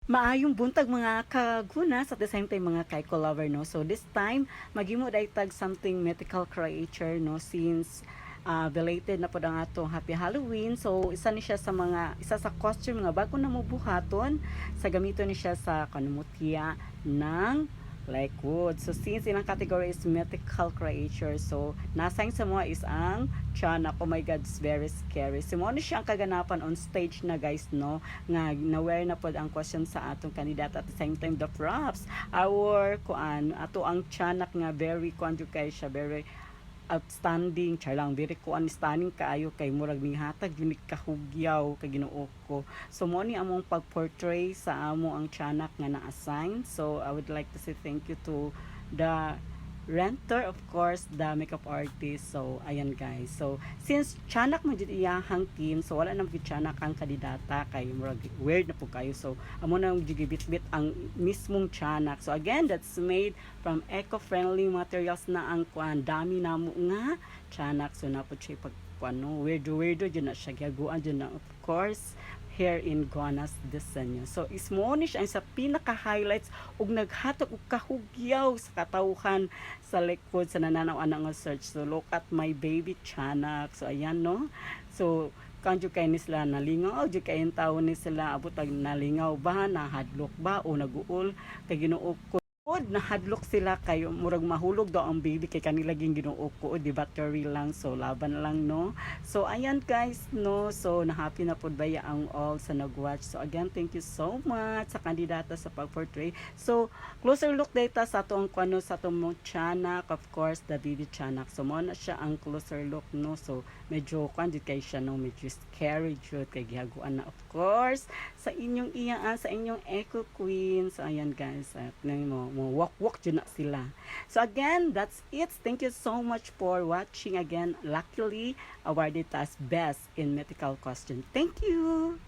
Maayong buntag mga kagunas at the same time mga kaiko lover no. So this time maghimo tag something mythical creature no since belated na po ang atong Happy Halloween. So isa ni siya sa costume nga bago na mo buhaton sa gamito ni siya sa kanumutya ng like wood. So since ilang category is mythical creature, so nasayang sa mga is ang tiyanak. Oh my god, it's very scary. So mo ni siya ang kaganapan on stage na guys no, nga naware na pod ang question sa atong kandidat at the same time the props. Our kuan ato ang tiyanak nga very kuan kay siya very outstanding charlang very kuan stunning kaayo kay murag minghatag yun kahugyaw kay Ginoo ko. So mo ni among pag-portray sa amo ang tiyanak nga na-assign. So I would like to say thank you to the renter, of course, the makeup artist. So ayan guys, so since tiyanak man jud iyahang team, so wala nang tiyanak ang kandidata kay murag weird na po kayo. So amo na gigibit-bit ang mismong tiyanak. So again, that's made from eco-friendly materials na ang kuan dami namo nga tiyanak. So na po siya pag ano, weirdo dyan na siya gihaguan dyan na of course here in Guanas Diseño. So ismonish ang sa pinaka-highlights ug naghatag og kahugyaw sa katawhan sa likod sa nananaw-ana nga search. So look at my baby tiyanak. So ayan no. So kanjo kay ni sila nalingaw jud kay tawo ni sila abot ag nalingaw ba nahadlok ba o naguol kay Ginoo ko nahadlok sila kayo murag mahulog daw ang baby kay kanila ging Ginoo ko di battery lang so laban lang no. So ayan guys no, so na happy na pod baya ang all sa nagwatch. So again thank you so much sa kandidata sa pag-portray. So closer look data sa atong kuno sa atong tiyanak, of course the baby tiyanak. So mo na siya ang closer look no. So medyo kuan jud kay siya no, medyo scary jud kay gihaguan na of course sa inyong iyaan sa inyong eco queen. So ayan guys at mo walk dyan na sila. So again, that's it. Thank you so much for watching again. Luckily, awarded as best in mythical costume. Thank you!